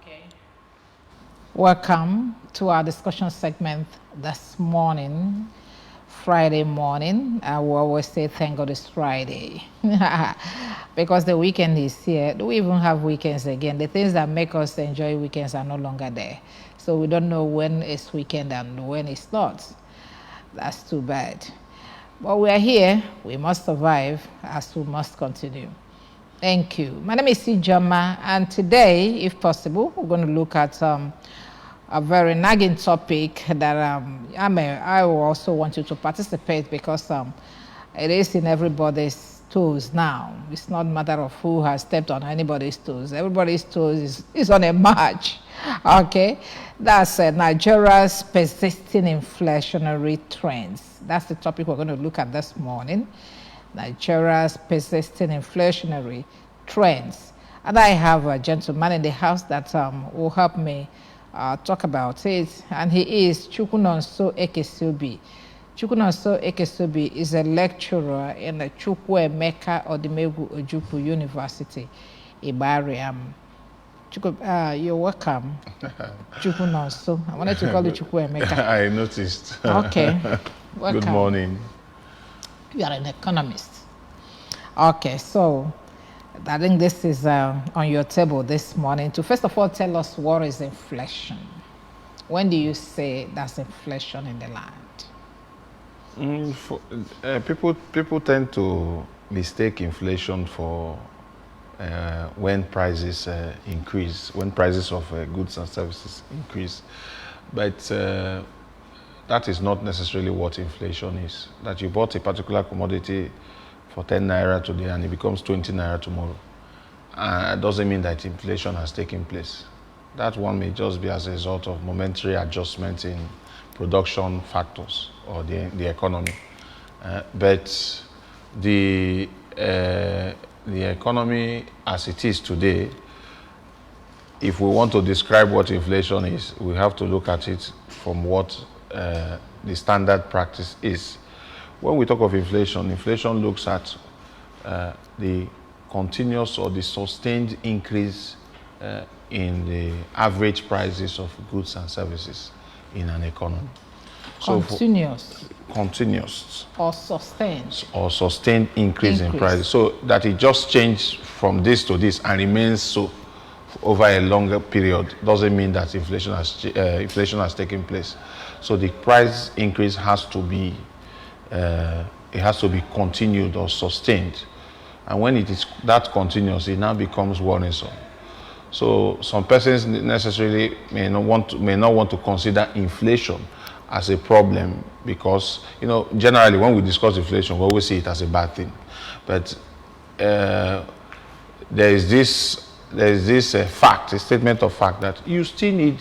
Okay. Welcome to our discussion segment this morning, Friday morning. I will always say thank God it's Friday because the weekend is here. Do we even have weekends again? The things that make us enjoy weekends are no longer there. So we don't know when it's weekend and when it's not. That's too bad. But we are here. We must survive as we must continue. Thank you. My name is Sijama, and today, if possible, we're going to look at a very nagging topic that I will also want you to participate because it is in everybody's toes now. It's not a matter of who has stepped on anybody's toes. Everybody's toes is on a march. Okay, that's Nigeria's persisting inflationary trends. That's the topic we're going to look at this morning. Nigeria's persisting inflationary trends. And I have a gentleman in the house that will help me talk about it. And he is Chukwunonso Ekesobi. Chukwunonso Ekesobi is a lecturer in the Chukwuemeka Odimegwu Ojukwu University, Ibadan. You're welcome, Chukwunonso. I wanted to call you Chukwuemeka. I noticed. Okay. Welcome. Good morning. You are an economist. Okay, so I think this is on your table this morning to first of all tell us what is inflation. When do you say that's inflation in the land? People tend to mistake inflation for when prices increase, when prices of goods and services increase. But that is not necessarily what inflation is. That you bought a particular commodity for 10 naira today and it becomes 20 naira tomorrow. It doesn't mean that inflation has taken place. That one may just be as a result of momentary adjustments in production factors or the economy. But the economy as it is today, if we want to describe what inflation is, we have to look at it from what the standard practice is. When we talk of inflation, inflation looks at the continuous or the sustained increase in the average prices of goods and services in an economy. Continuous. Continuous. Or sustained. Or sustained increase in prices. So that it just changed from this to this and remains so over a longer period doesn't mean that inflation has taken place. So the price increase has to be continued or sustained, and when it is that continuous, it now becomes worrisome. So some persons necessarily may not want to consider inflation as a problem because generally when we discuss inflation, we always see it as a bad thing, but there is this fact, a statement of fact that you still need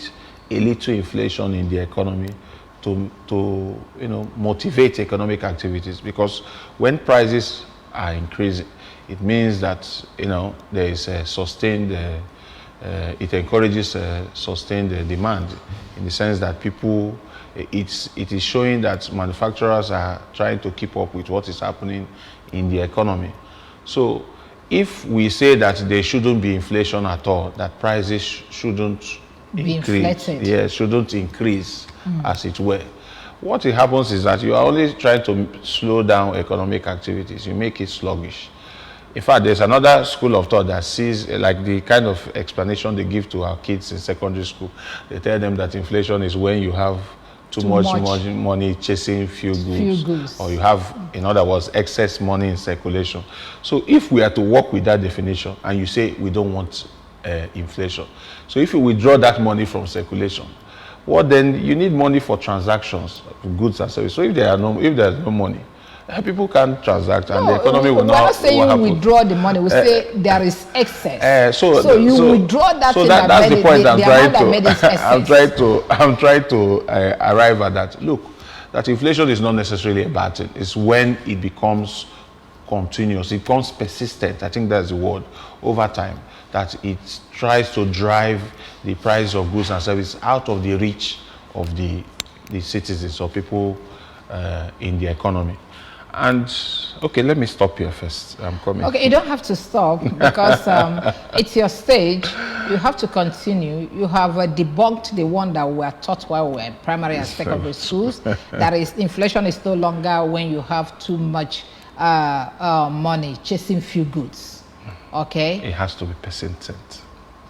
a little inflation in the economy to motivate economic activities, because when prices are increasing, it means that there is a sustained it encourages sustained demand, in the sense that it is showing that manufacturers are trying to keep up with what is happening in the economy. So if we say that there shouldn't be inflation at all, that prices shouldn't shouldn't increase, as it were, what happens is that you are only trying to slow down economic activities. You make it sluggish. In fact, there's another school of thought that sees, like the kind of explanation they give to our kids in secondary school. They tell them that inflation is when you have too much money chasing few goods, or you have, in other words, excess money in circulation. So if we are to work with that definition and you say we don't want inflation, so if you withdraw that money from circulation, well, then you need money for transactions of goods and services. So if there's no money, people can't transact, and the economy will not. We're not saying you withdraw the money. We say there is excess. So you withdraw that. So that's the point I'm trying to arrive at. That look, that inflation is not necessarily a bad thing. It's when it becomes continuous, it becomes persistent. I think that's the word. Over time, that it tries to drive the price of goods and services out of the reach of the citizens or people in the economy. And okay, let me stop here first. I'm coming. Okay, you don't have to stop because it's your stage. You have to continue. You have debunked the one that we were taught while we were in primary and secondary schools. That is, inflation is no longer when you have too much money chasing few goods. Okay? It has to be persistent.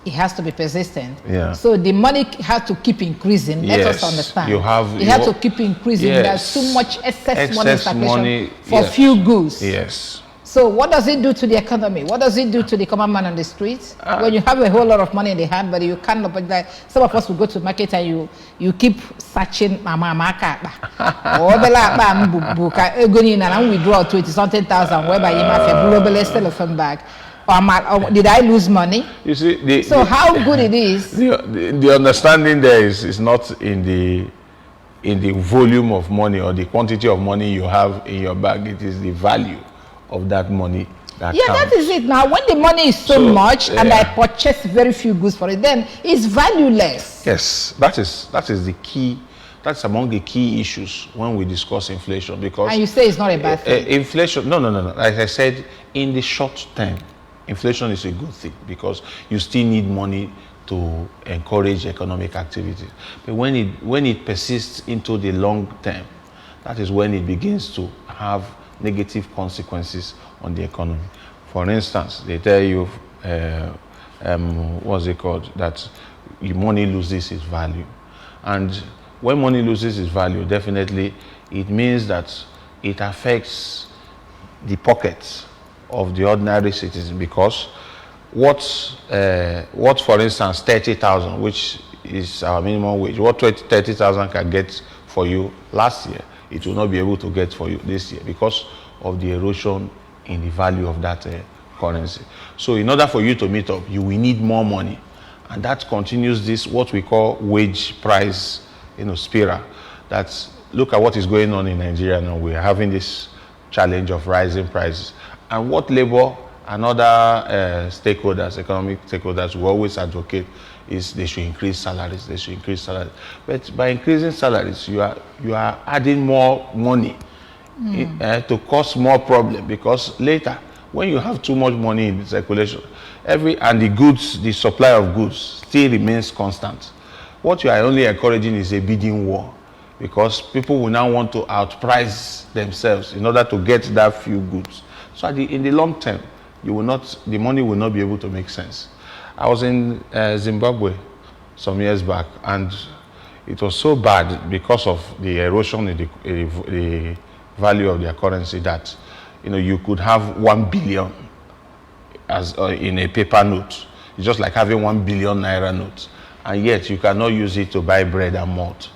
It has to be persistent. Yeah. So the money has to keep increasing. Let us understand. You have. It has to keep increasing. Yes. There's too much excess money in circulation for yes. few goods. Yes. So what does it do to the economy? What does it do to the common man on the streets? When you have a whole lot of money in the hand, but you can't, but like some of us will go to market and you keep searching mama maka or and withdraw 20-something thousand whereby you might have telephone bag. Or did I lose money? You see, how good it is. The understanding there is not in the volume of money or the quantity of money you have in your bag. It is the value of that money that counts. That is it. Now, when the money is so much and I purchase very few goods for it, then it's valueless. Yes, that is the key. That's among the key issues when we discuss inflation. Because and you say it's not a bad thing. Inflation, no. Like I said, in the short term, inflation is a good thing because you still need money to encourage economic activity. But when it persists into the long term, that is when it begins to have negative consequences on the economy. For instance, they tell you, what's it called, that your money loses its value. And when money loses its value, definitely it means that it affects the pockets of the ordinary citizen, because what for instance 30,000, which is our minimum wage, what 30,000 can get for you last year, it will not be able to get for you this year because of the erosion in the value of that currency. So in order for you to meet up, you will need more money, and that continues this what we call wage price spiral. That's, look at what is going on in Nigeria now. We are having this challenge of rising prices, and what labor and other stakeholders, economic stakeholders, will always advocate is they should increase salaries. They should increase salaries. But by increasing salaries, you are adding more money to cause more problem, because later, when you have too much money in circulation, and the supply of goods still remains constant, what you are only encouraging is a bidding war, because people will now want to outprice themselves in order to get that few goods. So in the long term, the money will not be able to make sense. I was in Zimbabwe some years back, and it was so bad because of the erosion in the value of their currency that you could have 1 billion as in a paper note. It's just like having 1 billion naira note, and yet you cannot use it to buy bread and malt.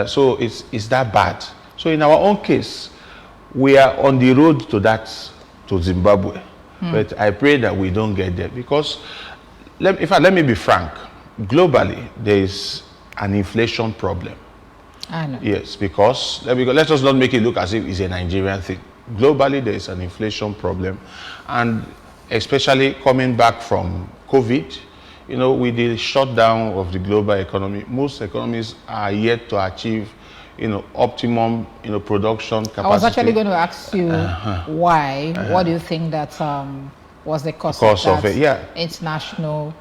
So it's that bad. So in our own case, we are on the road to Zimbabwe. But I pray that we don't get there, because let me be frank. Globally, there is an inflation problem. I know. Yes, because let us not make it look as if it's a Nigerian thing. Globally, there is an inflation problem, and especially coming back from COVID, with the shutdown of the global economy, most economies are yet to achieve optimum production capacity. I was actually going to ask you why. What do you think that was the cause of that? Yeah. International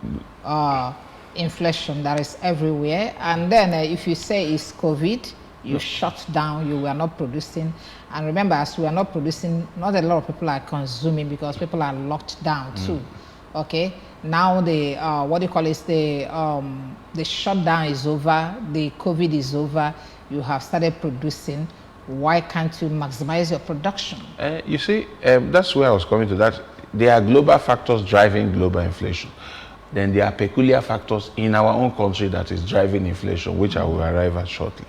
inflation that is everywhere. And then if you say it's COVID, you shut down, you were not producing. And remember, as we are not producing, not a lot of people are consuming because people are locked down too. Okay? Now the shutdown is over, the COVID is over, you have started producing. Why can't you maximize your production? You see, that's where I was coming to that. There are global factors driving global inflation. Then there are peculiar factors in our own country that is driving inflation, which I will arrive at shortly.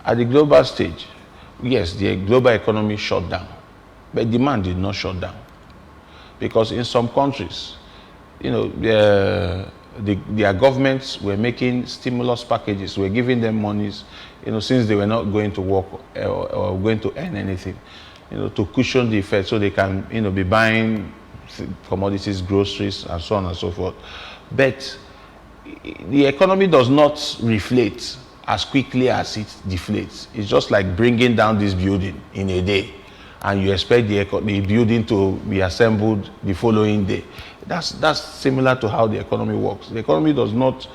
At the global stage, yes, the global economy shut down, but demand did not shut down. Because in some countries, their governments were making stimulus packages, were giving them monies, since they were not going to work or going to earn anything, to cushion the effect, so they can, be buying commodities, groceries, and so on and so forth. But the economy does not reflate as quickly as it deflates. It's just like bringing down this building in a day, and you expect the building to be assembled the following day. That's similar to how the economy works. The economy does not,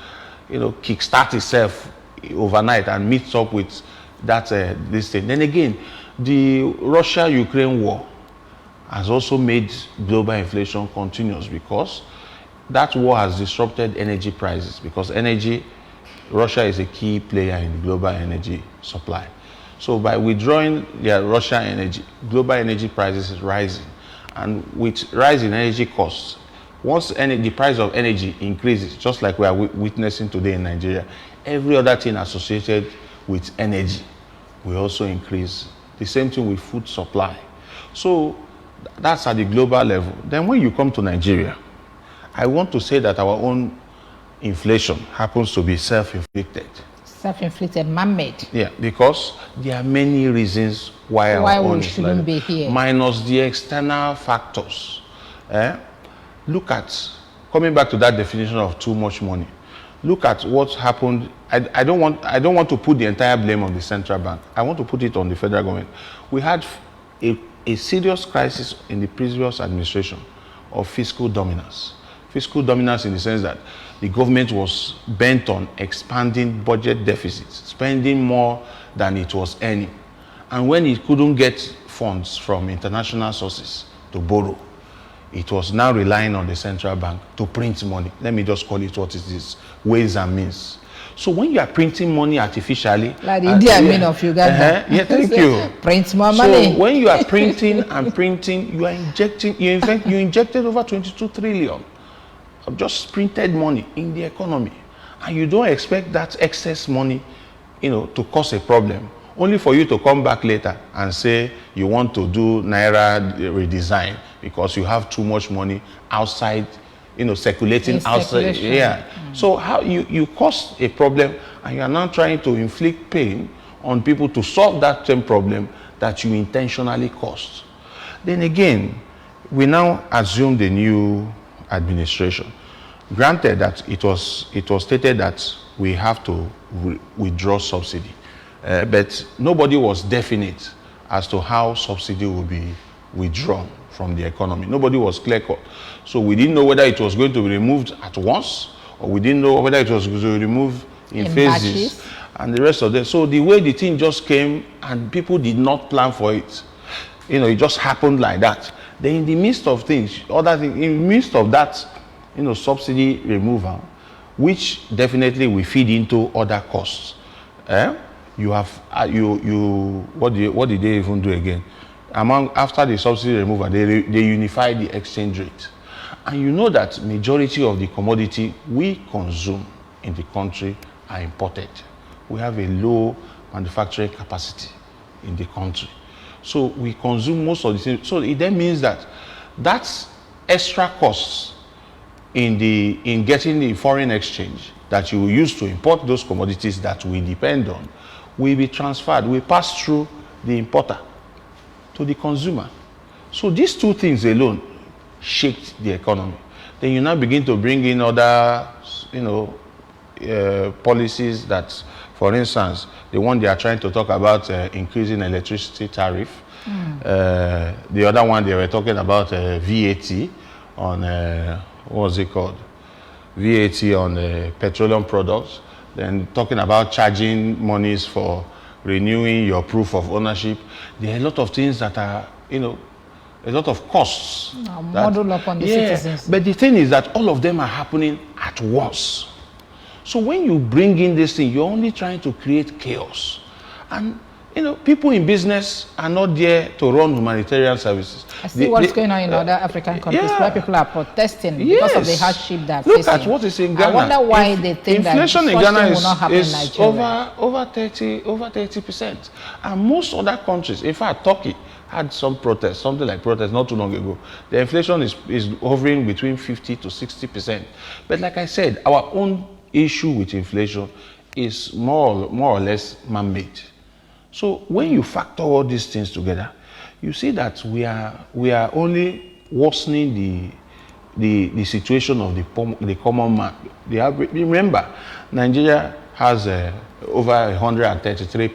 kickstart itself overnight and meets up with that this thing. Then again, the Russia-Ukraine war has also made global inflation continuous because that war has disrupted energy prices, because Russia is a key player in the global energy supply. So by withdrawing their Russian energy, global energy prices is rising. And with rising energy costs, once the price of energy increases, just like we are witnessing today in Nigeria, every other thing associated with energy will also increase. The same thing with food supply. So that's at the global level. Then when you come to Nigeria, I want to say that our own inflation happens to be self-inflicted. Self-inflicted, man-made. Yeah, because there are many reasons why we shouldn't be here. Minus the external factors. Look at, coming back to that definition of too much money, look at what's happened. I don't want to put the entire blame on the central bank. I want to put it on the federal government. We had a serious crisis in the previous administration of fiscal dominance. Fiscal dominance in the sense that the government was bent on expanding budget deficits, spending more than it was earning. And when it couldn't get funds from international sources to borrow, it was now relying on the central bank to print money. Let me just call it what it is, ways and means. So when you are printing money artificially, like the Indian Amin of Uganda, yeah, thank you. Print more money. So when you are printing and printing, you are injecting. You injected over 22 trillion of just printed money in the economy, and you don't expect that excess money, to cause a problem. Only for you to come back later and say you want to do Naira redesign because you have too much money outside, circulating outside. Yeah. So how you cause a problem and you are now trying to inflict pain on people to solve that same problem that you intentionally caused. Then again, we now assume the new administration. Granted that it was stated that we have to withdraw subsidy. But nobody was definite as to how subsidy will be withdrawn from the economy. Nobody was clear-cut. So we didn't know whether it was going to be removed at once, or we didn't know whether it was going to be removed in phases, and the rest of them. So the way the thing just came, and people did not plan for it. It just happened like that. Then in the midst of things, in the midst of that, subsidy removal, which definitely will feed into other costs. You have what did they even do again? After the subsidy removal, they unified the exchange rate, and you know that majority of the commodity we consume in the country are imported. We have a low manufacturing capacity in the country, so we consume most of the things. So it then means that that's extra costs in getting the foreign exchange that you will use to import those commodities that we depend on will be transferred, will pass through the importer to the consumer. So these two things alone shaped the economy. Then you now begin to bring in other, policies that, for instance, the one they are trying to talk about increasing electricity tariff. The other one they were talking about VAT on, what was it called? VAT on petroleum products. Then talking about charging monies for renewing your proof of ownership. There are a lot of things that are, a lot of costs. Model upon the citizens. But the thing is that all of them are happening at once. So when you bring in this thing, you're only trying to create chaos. And people in business are not there to run humanitarian services. I see what's going on in other African countries where people are protesting because of the hardship they're facing. Look at what is in Ghana. I wonder why they think inflation that in Ghana will not happen in is Nigeria. over 30%. And most other countries, in fact, Turkey had some protests, something like protests not too long ago. The inflation is hovering between 50 to 60%. But like I said, our own issue with inflation is more or less man-made. So when you factor all these things together, you see that we are only worsening the situation of the common man. Remember, Nigeria has over 133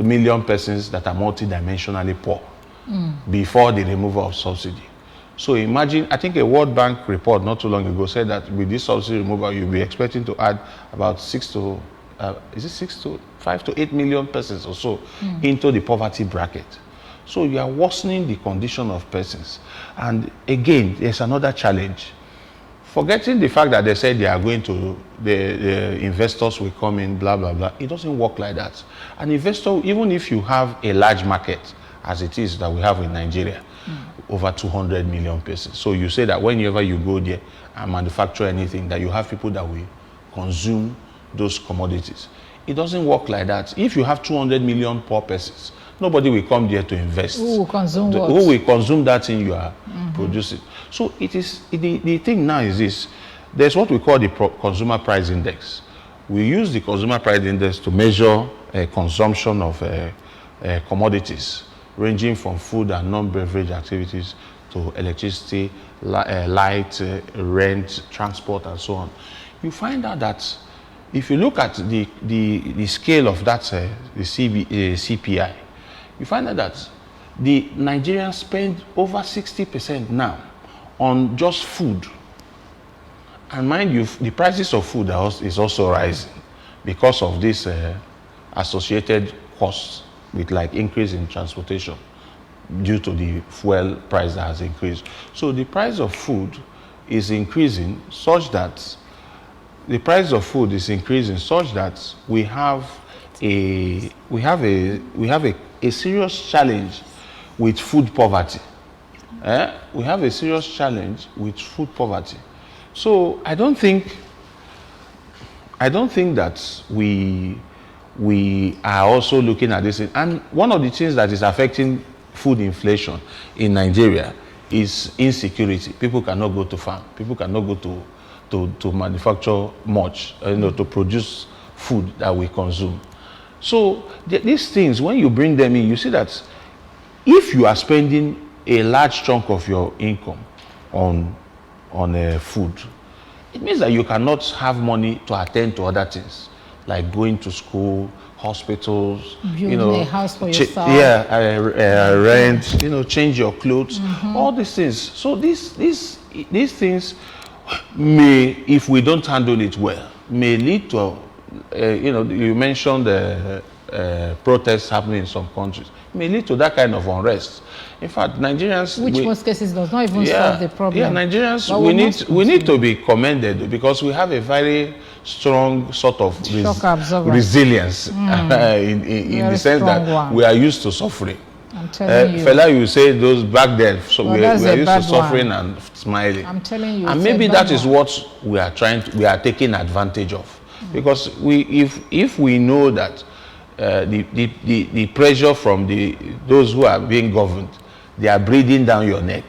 million persons that are multidimensionally poor before the removal of subsidy. So imagine, I think a World Bank report not too long ago said that with this subsidy removal, you'll be expecting to add about 5 to 8 million persons or so into the poverty bracket. So you are worsening the condition of persons. And again, there's another challenge. Forgetting the fact that they said they are going to, the investors will come in, blah, blah, blah. It doesn't work like that. An investor, even if you have a large market, as it is that we have in Nigeria, over 200 million persons. So you say that whenever you go there and manufacture anything, that you have people that will consume those commodities. It doesn't work like that. If you have 200 million poor persons, nobody will come there to invest. Who will consume what? Who will consume that thing you are producing? So it is, the thing now is this. There's what we call the consumer price index. We use the consumer price index to measure consumption of commodities, ranging from food and non-beverage activities to electricity, light, rent, transport, and so on. You find out that if you look at the scale of that, the CPI, you find out that the Nigerians spend over 60% now on just food. And mind you, the prices of food is also rising because of this associated costs with like increase in transportation due to the fuel price that has increased. So the price of food is increasing such that we have a serious challenge with food poverty. We have a serious challenge with food poverty. So I don't think that we are also looking at this. And one of the things that is affecting food inflation in Nigeria is insecurity. People cannot go to farm. People cannot go to manufacture much, to produce food that we consume. So these things, when you bring them in, you see that if you are spending a large chunk of your income on food, it means that you cannot have money to attend to other things, like going to school, hospitals, building a house for yourself. Rent, change your clothes, all these things. So these things may, if we don't handle it well, may lead to, you mentioned protests happening in some countries, may lead to that kind of unrest. In fact, Nigerians, which most cases does not even solve the problem. Yeah, Nigerians, we need to be commended because we have a very strong sort of resilience in the sense that we are used to suffering. I'm telling you. Fela, you say those back then, so we are used to suffering and smiling. I'm telling you. And maybe that is what we are taking advantage of. Because if we know that the pressure from those who are being governed, they are breathing down your neck,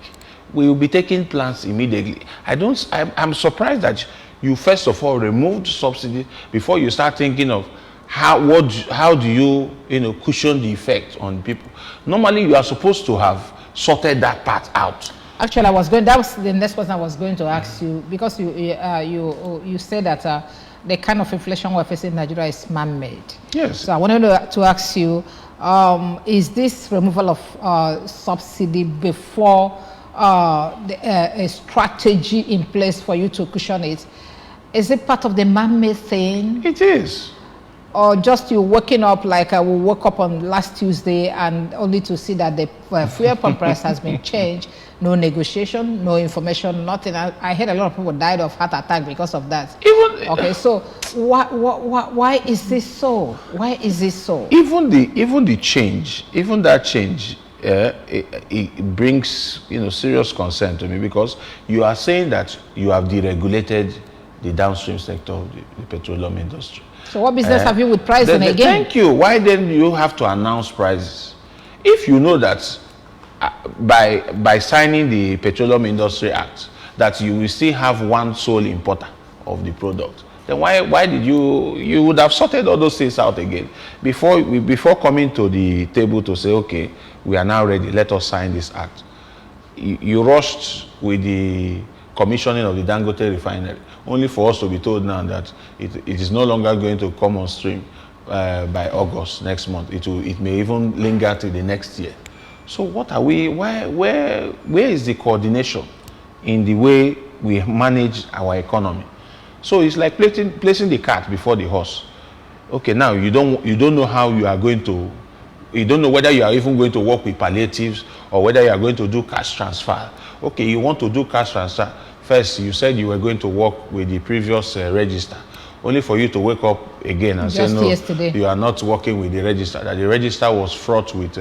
we will be taking plans immediately. I'm surprised that you first of all removed subsidy before you start thinking of how do you cushion the effect on people. Normally you are supposed to have sorted that part out. Actually, that was the next question I was going to ask you, because you said that the kind of inflation we're facing in Nigeria is man-made. Yes. So I wanted to ask you, is this removal of subsidy before a strategy in place for you to cushion it? Is it part of the man-made thing? It is. Or just you waking up like I woke up on last Tuesday and only to see that the fuel pump price has been changed, no negotiation, no information, nothing. I heard a lot of people died of heart attack because of that. Okay, so why is this so? Why is this so? Even that change, it brings serious concern to me, because you are saying that you have deregulated the downstream sector of the petroleum industry. So what business have you with pricing again? Thank you. Why then you have to announce prices? If you know that by signing the Petroleum Industry Act that you will still have one sole importer of the product, then why did you would have sorted all those things out again before coming to the table to say, okay, we are now ready, let us sign this act. You rushed with the commissioning of the Dangote refinery, only for us to be told now that it is no longer going to come on stream by August next month. It may even linger till the next year. So what are we, where is the coordination in the way we manage our economy? So it's like placing the cart before the horse. Okay, now you don't know how you are going to, you don't know whether you are even going to work with palliatives or whether you are going to do cash transfer. Okay, you want to do cash transfer. First, you said you were going to work with the previous register, only for you to wake up again and Just say, no, yesterday, you are not working with the register, that the register was fraught with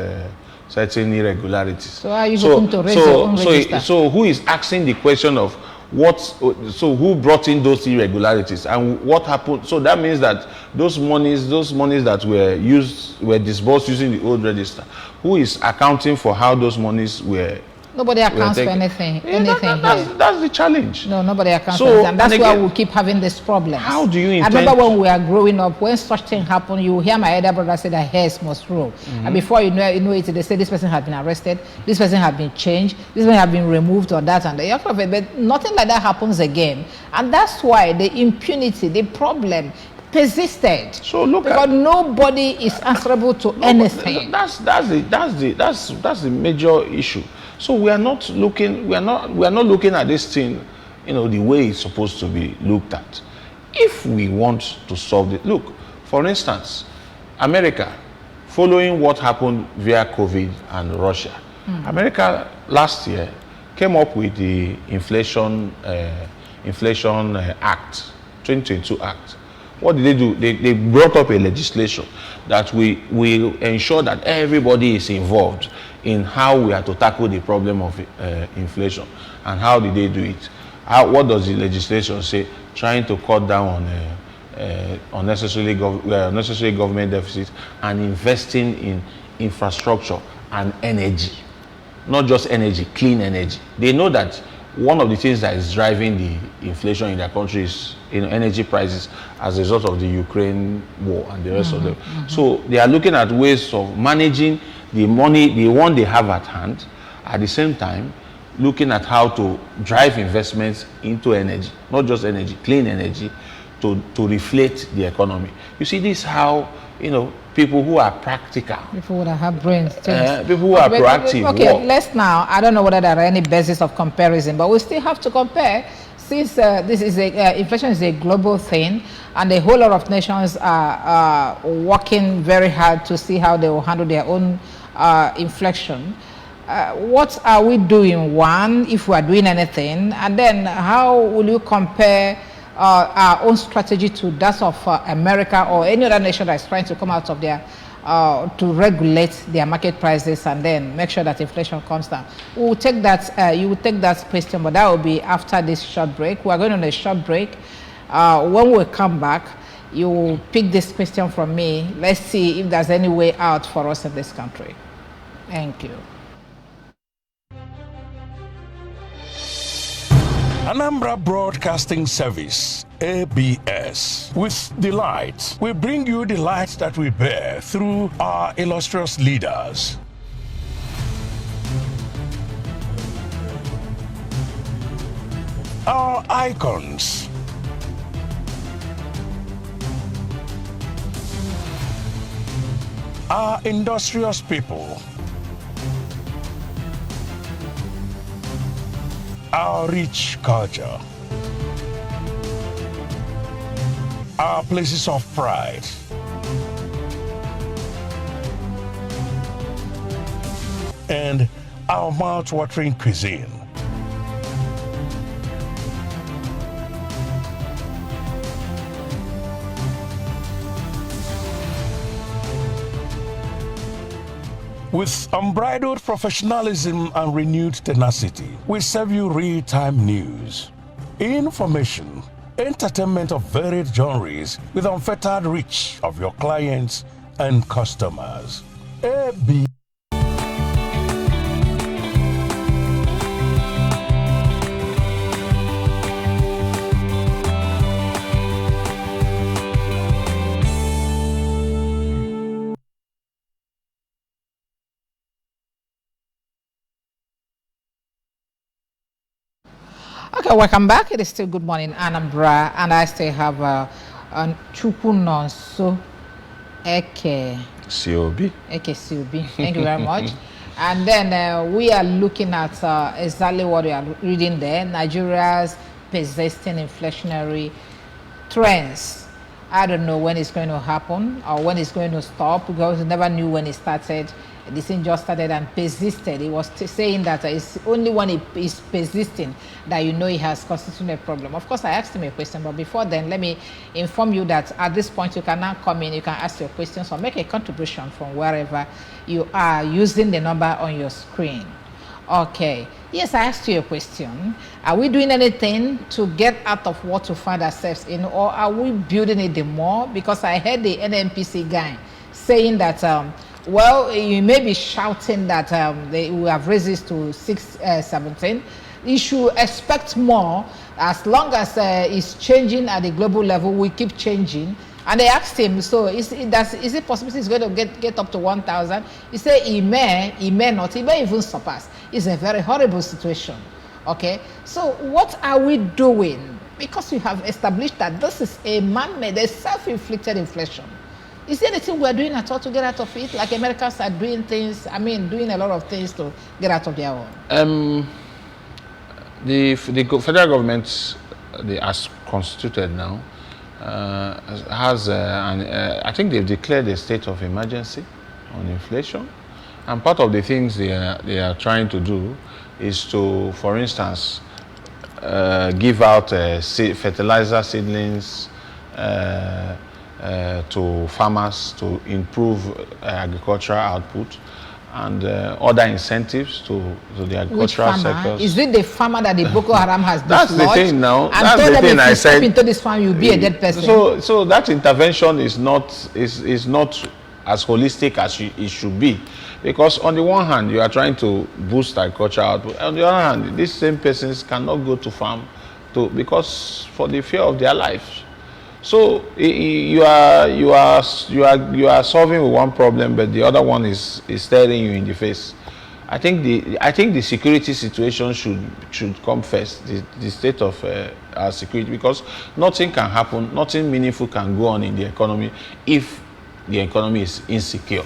certain irregularities. so are you hoping to raise your own register? So who is asking the question of what, so who brought in those irregularities and what happened? So that means that those monies that were disbursed using the old register, who is accounting for how those monies were? Nobody accounts for anything. That's the challenge. No, nobody accounts for it. And that's why we keep having this problem. How do you intend? I remember when we were growing up, when such thing happened, you hear my elder brother say that hairs must roll. And before you know it, they say this person has been arrested, this person has been changed, this person has been removed or that and that. But nothing like that happens again. And that's why the impunity, the problem persisted. So look, because nobody is answerable to anything. That's the major issue. So we are not looking at this thing, the way it's supposed to be looked at. If we want to solve it, look, for instance, America, following what happened via COVID and Russia, America last year came up with the Inflation Act, 2022 Act. What did they do? They brought up a legislation that will ensure that everybody is involved in how we are to tackle the problem of inflation. And how did they do it? What does the legislation say? Trying to cut down on unnecessary government deficits and investing in infrastructure and energy. Not just energy, clean energy. They know that one of the things that is driving the inflation in their country is energy prices as a result of the Ukraine war and the rest of them. So they are looking at ways of managing the money, the one they have at hand, at the same time looking at how to drive investments into energy, not just energy, clean energy, to reflate the economy. You see, this is how people who are practical, people would have brains, people who are proactive. Okay, let's now, I don't know whether there are any basis of comparison, but we still have to compare, since this is inflation is a global thing, and a whole lot of nations are working very hard to see how they will handle their own inflation. What are we doing, one, if we are doing anything, and then how will you compare our own strategy to that of America or any other nation that is trying to come out of their to regulate their market prices and then make sure that inflation comes down? We will take that. You will take that question, but that will be after this short break. We are going on a short break. When we come back, you will pick this question from me. Let's see if there's any way out for us in this country. Thank you. Anambra Broadcasting Service, ABS. With delight, we bring you the light that we bear through our illustrious leaders. Our icons. Our industrious people. Our rich culture, our places of pride, and our mouth-watering cuisine. With unbridled professionalism and renewed tenacity, we serve you real-time news, information, entertainment of varied genres with unfettered reach of your clients and customers. AB. Okay, welcome back. It is still Good Morning Anambra, and I still have Chukwu Nonso Eke. COB. Eke COB. Thank you very much. And then we are looking at exactly what we are reading there, Nigeria's persisting inflationary trends. I don't know when it's going to happen or when it's going to stop, because we never knew when it started. This thing just started and persisted. It was saying that it's only when it is persisting that you know it has constituted a problem. Of course, I asked him a question, but before then, let me inform you that at this point, you can now come in, you can ask your questions or make a contribution from wherever you are using the number on your screen. Okay. Yes, I asked you a question. Are we doing anything to get out of what we find ourselves in, or are we building it the more? Because I heard the NNPC guy saying that, well, you may be shouting that we have raised this to 617. You should expect more. As long as it's changing at the global level, we keep changing. And they asked him, so is it possible he's going to get up to 1,000? He said he may not, he may even surpass. It's a very horrible situation. Okay, so what are we doing? Because we have established that this is a man-made, a self-inflicted inflation. Is there anything we're doing at all to get out of it? Like Americans are doing things, doing a lot of things to get out of their own. The federal government, as constituted now, has I think they've declared a state of emergency on inflation, and part of the things they are trying to do is to, for instance, give out fertilizer seedlings to farmers to improve agricultural output, and other incentives to the agricultural sectors. Is it the farmer that the Boko Haram has dislodged? That's the thing now. And that's the thing I said. Step into this farm, you'll be a dead person. So that intervention is not as holistic as it should be, because on the one hand you are trying to boost agricultural output, on the other hand these same persons cannot go to farm because for the fear of their lives. So you are solving with one problem, but the other one is staring you in the face. I think the security situation should come first. The state of our security, because nothing can happen, nothing meaningful can go on in the economy if the economy is insecure.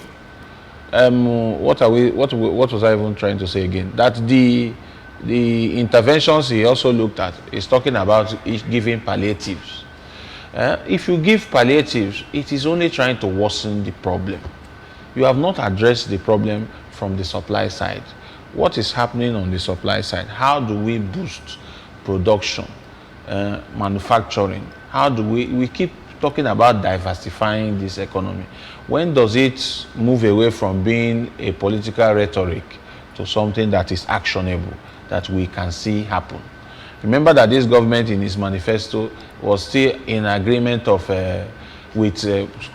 What was I even trying to say again? That the interventions he also looked at is talking about giving palliatives. If you give palliatives, it is only trying to worsen the problem. You have not addressed the problem from the supply side. What is happening on the supply side? How do we boost production, manufacturing? How do we keep talking about diversifying this economy? When does it move away from being a political rhetoric to something that is actionable, that we can see happen? Remember that this government in its manifesto was still in agreement with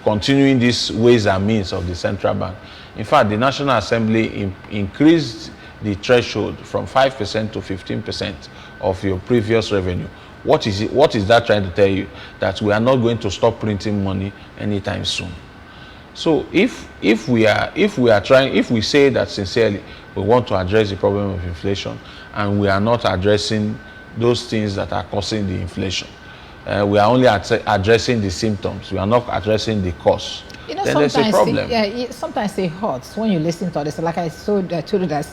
continuing these ways and means of the central bank. In fact, the National Assembly increased the threshold from 5% to 15% of your previous revenue. What is that trying to tell you? That we are not going to stop printing money anytime soon. So if we say that sincerely we want to address the problem of inflation, and we are not addressing those things that are causing the inflation, we are only addressing the symptoms, we are not addressing the cause, then there's a problem. Sometimes it hurts when you listen to this. Like I told you that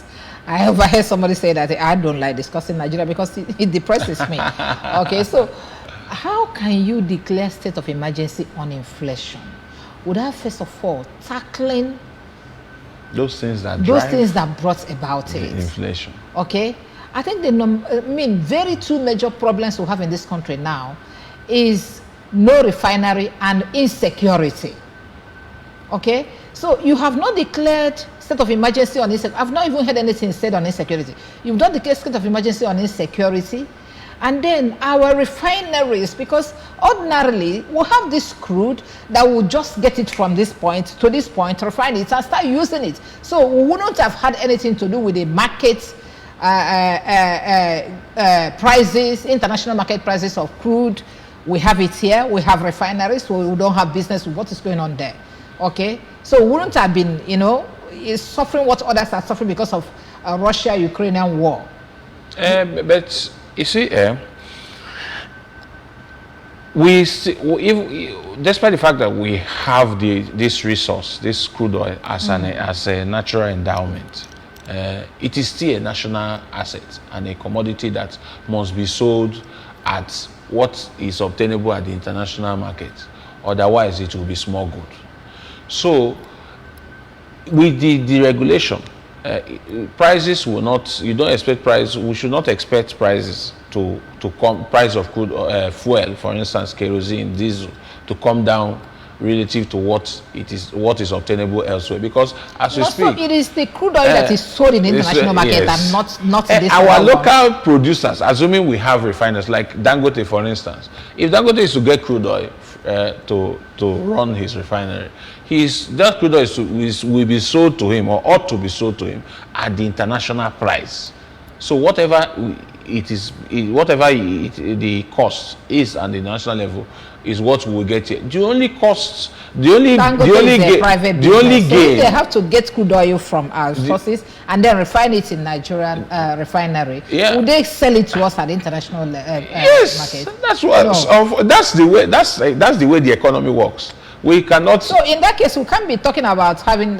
I overheard somebody say that I don't like discussing Nigeria because it depresses me. Okay, so how can you declare state of emergency on inflation without first of all tackling those things that brought about it? Inflation. Okay, I think very two major problems we have in this country now is no refinery and insecurity. Okay, so you have not declared state of emergency on insecurity. I've not even heard anything said on insecurity. You've not declared state of emergency on insecurity. And then our refineries, because ordinarily we have this crude that will just get it from this point to this point, refine it and start using it. So we wouldn't have had anything to do with the market prices, international market prices of crude. We have it here. We have refineries, so we don't have business with what is going on there. Okay, so we wouldn't have been, suffering what others are suffering because of Russia-Ukrainian war. But you see, despite the fact that we have this resource, this crude oil, as a natural endowment, it is still a national asset and a commodity that must be sold at what is obtainable at the international market. Otherwise, it will be small good. So, with the deregulation, prices will not, you don't expect price, we should not expect prices to come, price of crude fuel, for instance, kerosene, diesel, to come down relative to what is obtainable elsewhere, because as we speak, it is the crude oil that is sold in the international market, yes, and not this our local one. producers, assuming we have refiners like Dangote, for instance. If Dangote is to get crude oil to run his refinery, that crude oil will be sold to him, or ought to be sold to him, at the international price. So whatever the cost is at the national level is what we will get here. The only gain, they have to get crude oil from our sources and then refine it in Nigerian refinery. Yeah. Would they sell it to us at the international yes, market? that's what. No. That's the way. That's the way the economy works. We cannot. So in that case, we can't be talking about having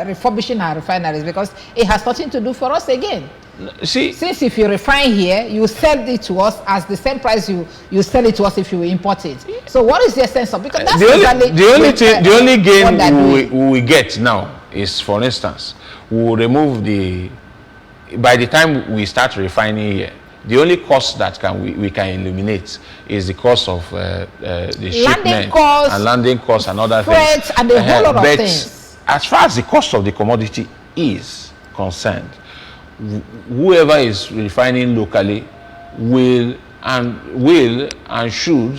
refurbishing our refineries, because it has nothing to do for us again. See, since if you refine here, you sell it to us as the same price you sell it to us if you import it. So what is the essence of? Because that's the only gain we get now is, for instance, we will remove by the time we start refining here, the only cost that we can eliminate is the cost of the shipment costs, and landing costs and other things, and a whole lot of things. As far as the cost of the commodity is concerned, whoever is refining locally will and should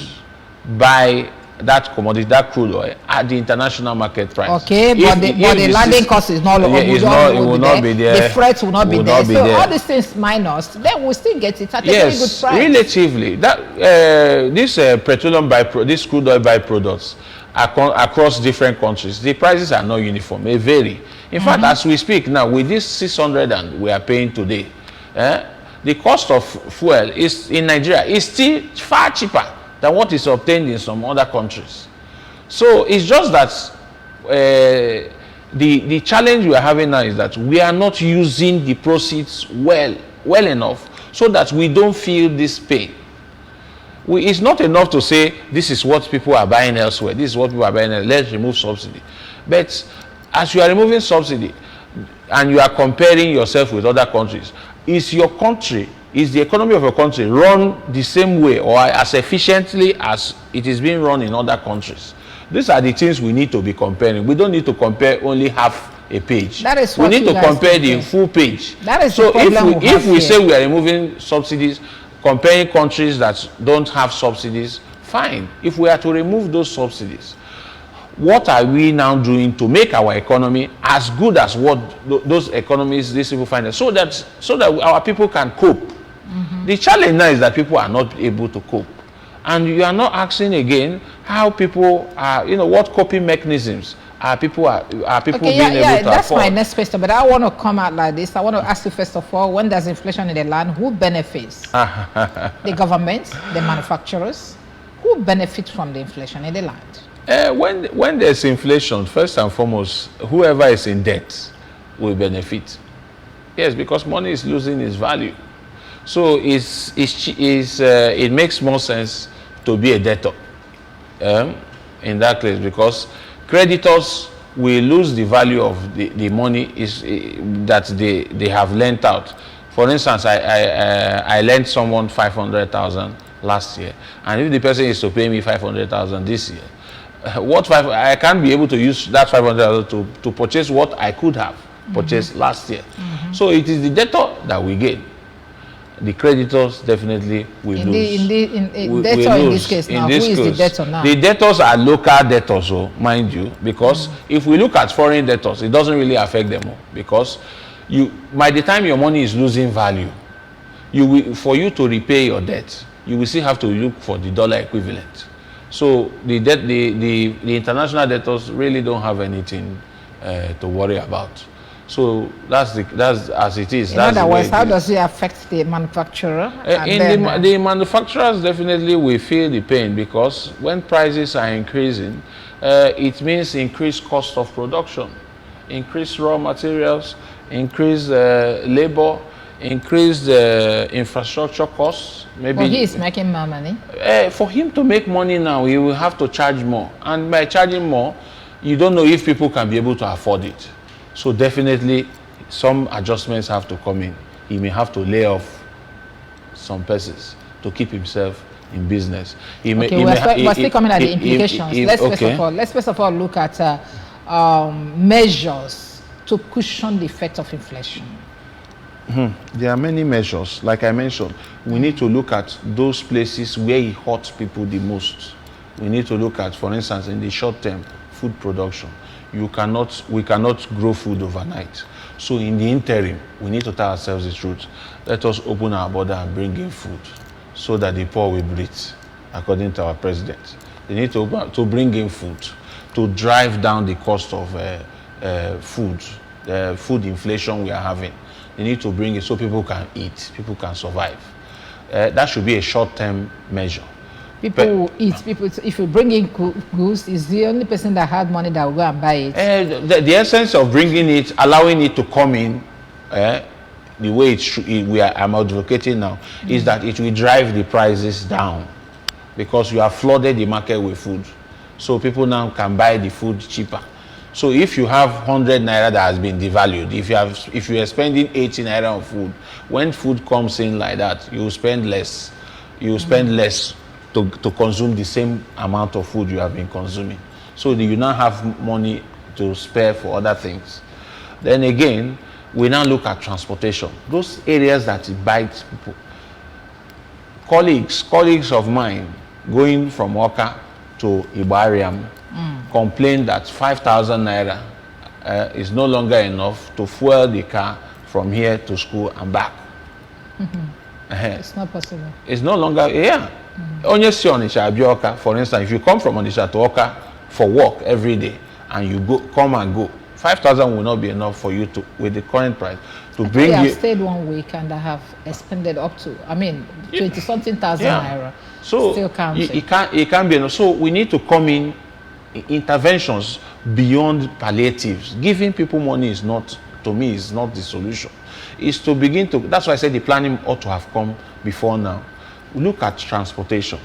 buy that commodity, that crude oil, at the international market price. Okay, but the landing cost is not lower. It will not be there. The freight will not be there. So all these things minus, then we'll still get it at a very good price. Relatively. This petroleum this crude oil byproducts across different countries, the prices are not uniform. They vary. In fact, as we speak now, with this 600 and we are paying today, the cost of fuel in Nigeria is still far cheaper than what is obtained in some other countries. So it's just that the challenge we are having now is that we are not using the proceeds well enough so that we don't feel this pain. It's not enough to say this is what people are buying elsewhere. This is what people are buying elsewhere. Let's remove subsidy. But as you are removing subsidy and you are comparing yourself with other countries, is the economy of your country run the same way or as efficiently as it is being run in other countries? These are the things we need to be comparing. We don't need to compare only half a page. That is what we need to compare the full page. That is so the problem if we say we are removing subsidies, comparing countries that don't have subsidies, fine. If we are to remove those subsidies, what are we now doing to make our economy as good as what those economies, these people find it, so that our people can cope? The challenge now is that people are not able to cope, and you are not asking again how people are, what coping mechanisms are people being able to that's afford. my next question, but I want to come out like this. I want to ask you, first of all, when there's inflation in the land, who benefits? The government, the manufacturers? Who benefits from the inflation in the land? When there's inflation, first and foremost, whoever is in debt will benefit. Yes, because money is losing its value. So it makes more sense to be a debtor in that case, because creditors will lose the value of the money that they have lent out. For instance, I lent someone 500,000 last year, and if the person is to pay me 500,000 this year, I can't be able to use that 500,000 to purchase what I could have purchased last year. So it is the debtor that we gain. The creditors definitely will lose. In this case now, who is the debtor now? The debtors are local debtors, mind you, because if we look at foreign debtors, it doesn't really affect them, because by the time your money is losing value, for you to repay your debt, you will still have to look for the dollar equivalent. So the international debtors really don't have anything to worry about. So that's as it is. In other words, how does it affect the manufacturer? The manufacturers definitely will feel the pain, because when prices are increasing, it means increased cost of production, increased raw materials, increase labor, increase the infrastructure costs. Maybe Well, he is making more money. For him to make money now, he will have to charge more. And by charging more, you don't know if people can be able to afford it. So definitely, some adjustments have to come in. He may have to lay off some persons to keep himself in business. We're still coming at the implications. Let's first of all look at measures to cushion the effect of inflation. There are many measures. Like I mentioned, we need to look at those places where it hurts people the most. We need to look at, for instance, in the short term, food production. We cannot grow food overnight. So in the interim, we need to tell ourselves the truth. Let us open our border and bring in food so that the poor will breathe, according to our president. They need to bring in food to drive down the cost of food inflation we are having. They need to bring it so people can eat, people can survive. That should be a short-term measure. People will eat. If you bring in goods, is the only person that had money that will go and buy it. The essence of bringing it, allowing it to come in, the way I'm advocating now, is that it will drive the prices down, because you have flooded the market with food, so people now can buy the food cheaper. So if you have 100 naira that has been devalued, if you are spending 80 naira on food, when food comes in like that, you spend less. You spend less to consume the same amount of food you have been consuming. So you now have money to spare for other things. Then again, we now look at transportation. Those areas that it bites people. Colleagues of mine going from Oka to Ibariam complained that 5,000 naira is no longer enough to fuel the car from here to school and back. It's not possible. It's no longer, Onye si Onitsha abi Oka, for instance, if you come from Onitsha to Oka for work every day and you come and go, 5,000 will not be enough for you to, with the current price, to bring you. I have stayed 1 week and I have expended up to, 20-something thousand naira. So still counting. It can't be enough. So we need to come in interventions beyond palliatives. Giving people money is not, to me, is not the solution. It's to begin to, that's why I said the planning ought to have come before now. Look at transportation.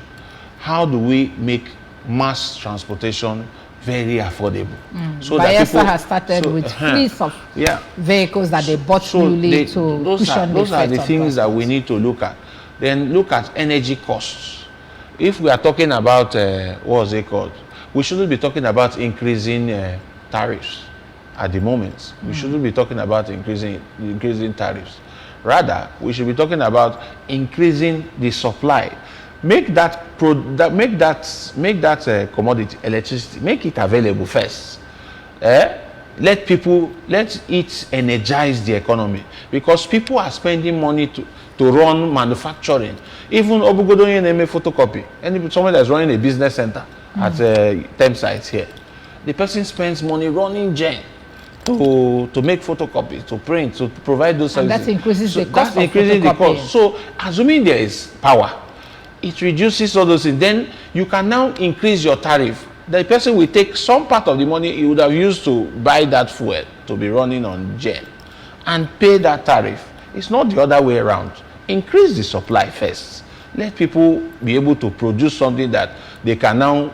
How do we make mass transportation very affordable? So Bayelsa has started with fleets of vehicles that they bought newly to cushion those are the things that we need to look at. Then look at energy costs. If we are talking about, what was it called? We shouldn't be talking about increasing tariffs at the moment. We shouldn't be talking about increasing tariffs. Rather, we should be talking about increasing the supply. Make that commodity, electricity, make it available first. Let it energize the economy, because people are spending money to run manufacturing. Even Obugodonye name photocopy. Someone that's running a business center at 10 sites here, the person spends money running gen to make photocopies, to print, to provide those services. And that increases the cost. That's increasing the cost. So assuming there is power, it reduces all those things. Then you can now increase your tariff. The person will take some part of the money he would have used to buy that fuel to be running on gen and pay that tariff. It's not the other way around. Increase the supply first. Let people be able to produce something that they can now,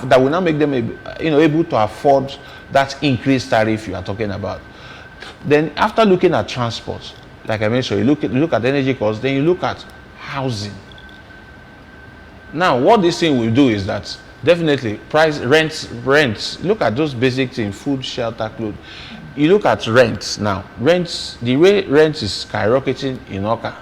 that will now make them able to afford that increased tariff you are talking about. Then after looking at transport, like I mentioned, you look at energy costs, then you look at housing. Now, what this thing will do is that definitely rents. Look at those basic things: food, shelter, clothes. You look at rents now. The way rent is skyrocketing in Oka.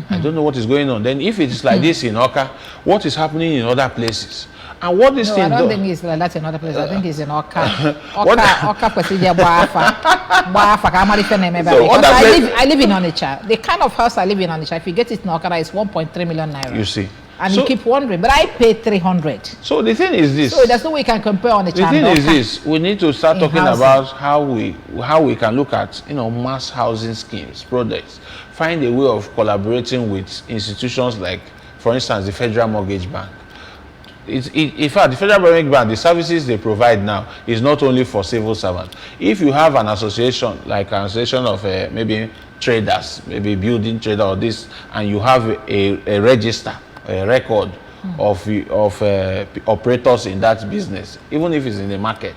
I don't know what is going on. Then if it is like this in Oka, what is happening in other places? And what this thing I don't think it's like that in other places. I think it's in Oka. Oka procedure Boafa. I live in Onitsha. The kind of house I live in Onitsha, if you get it in Oka, it's 1.3 million naira. You see. And you keep wondering, but I pay 300. So the thing is this. So there's no way we can compare Onitsha. The thing is this: we need to start talking about how we can look at mass housing schemes, projects, find a way of collaborating with institutions like, for instance, the Federal Mortgage Bank, In fact, the federal government grant, the services they provide now is not only for civil servants. If you have an association, like an association of maybe traders, maybe building trader or this, and you have a register, a record of operators in that business, even if it's in the market,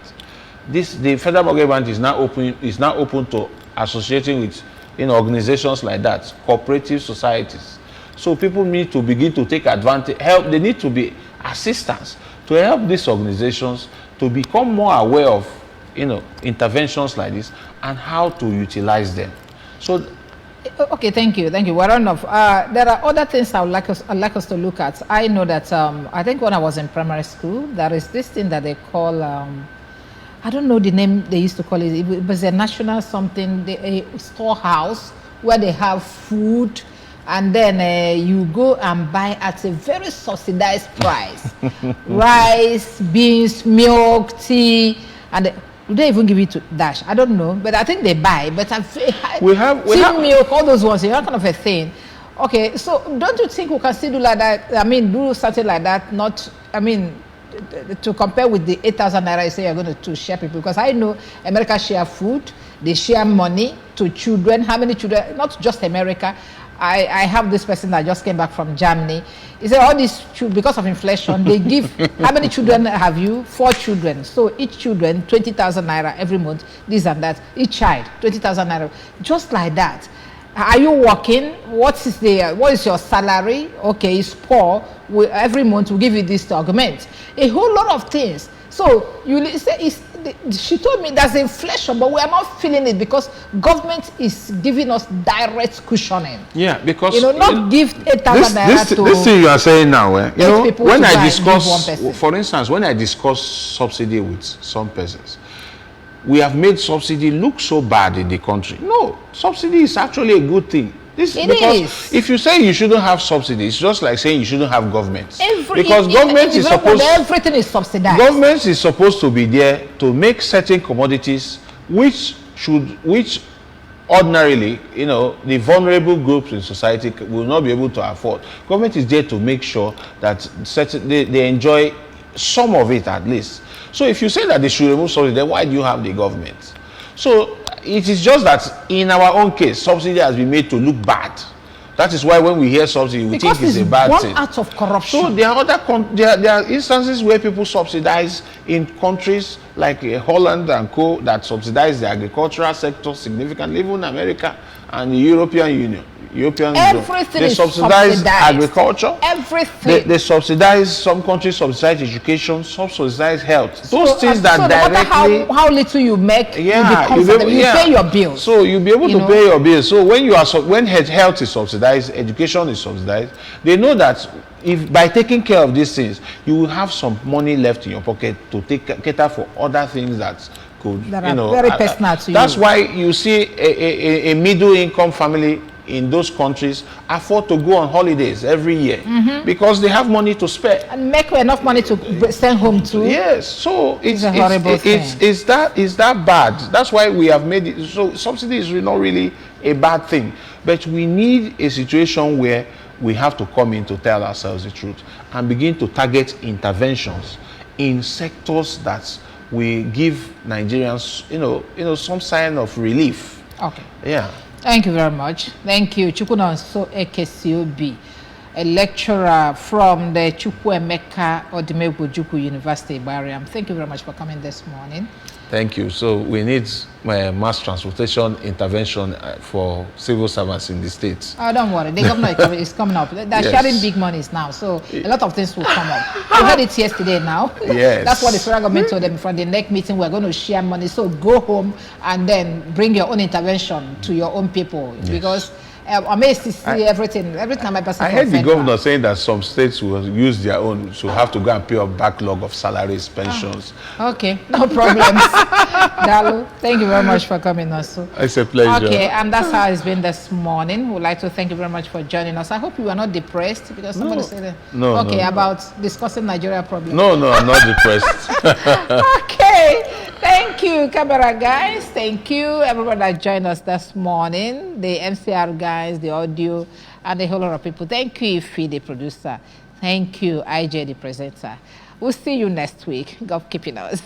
the federal government is now open to associating with organizations like that, cooperative societies. So people need to begin to take advantage, help. They need to be assistance to help these organizations to become more aware of interventions like this and how to utilize them. So okay, thank you. We're on off. There are other things I'd like us to look at. I know that I think when I was in primary school, there is this thing that they call I don't know the name they used to call it. It was a national something, a storehouse where they have food, and then you go and buy at a very subsidized price. Rice, beans, milk, tea, and do they even give it to Dash? I don't know, but I think they buy. But we have milk, all those ones, that kind of a thing. Okay, so don't you think we can still do like that? I mean, do something like that. Not, I mean, to compare with the 8,000 naira you say you're going to share people, because I know America share food, they share money to children. How many children? Not just America. I have this person that just came back from Germany. He said all these because of inflation, they give, how many children have you? 4 children. So each children, 20,000 naira every month, this and that. Each child, 20,000 naira. Just like that. Are you working? What is your salary? Okay, it's poor. Every month we give you this to augment. A whole lot of things. So you say she told me there's inflation, but we are not feeling it because government is giving us direct cushioning. Yeah, because not give 8,000 naira to this thing you are saying now. When I discuss, for instance, when I discuss subsidy with some persons, we have made subsidy look so bad in the country. No, subsidy is actually a good thing. If you say you shouldn't have subsidy, it's just like saying you shouldn't have government. Because government is supposed, everything is subsidized. Government is supposed to be there to make certain commodities which ordinarily, the vulnerable groups in society will not be able to afford. Government is there to make sure that they enjoy some of it at least. So if you say that they should remove subsidy, then why do you have the government? So it is just that in our own case, subsidy has been made to look bad. That is why when we hear subsidy, we think it's a bad thing. One act of corruption. So there are instances where people subsidize in countries like Holland and co. that subsidize the agricultural sector significantly, even America and the European Union. Everything they is subsidize agriculture. Everything. They subsidize, some countries subsidize education, some subsidize health. Those things that so directly. No matter how little you make, you pay your bills. So you'll be able to pay your bills. So when health is subsidized, education is subsidized, they know that if by taking care of these things, you will have some money left in your pocket to cater for other things that are very personal to you. That's why you see a middle income family in those countries afford to go on holidays every year because they have money to spare and make enough money to send home too. Yes, so it's a horrible thing. Is that bad? That's why we have made it. So subsidy is not really a bad thing, but we need a situation where we have to come in to tell ourselves the truth and begin to target interventions in sectors that will give Nigerians, some sign of relief. Okay. Yeah. Thank you very much. Thank you. Chukwunonso Ekesiobi, a lecturer from the Chukwuemeka Odumegwu University, Bariam. Thank you very much for coming this morning. Thank you. So we need mass transportation intervention for civil servants in the states. Oh, don't worry. The governor is coming up. They're sharing big monies now, so a lot of things will come up. We heard it yesterday now. Yes. That's what the federal government told them from the next meeting. We're going to share money. So go home and then bring your own intervention to your own people. Yes. Because I'm amazed to see everything my person. I heard the governor saying that some states will use their own, so have to go and pay a backlog of salaries, pensions. Okay, no problems. Dalu, thank you very much for coming also. It's a pleasure. Okay, and that's how it's been this morning. We'd like to thank you very much for joining us. I hope you are not depressed because somebody said that. No. About discussing Nigeria problems. No, I'm not depressed. Okay. Thank you, camera guys. Thank you, everyone that joined us this morning. The MCR guys, the audio, and the whole lot of people. Thank you, Ifi, the producer. Thank you, IJ, the presenter. We'll see you next week. God keeping us.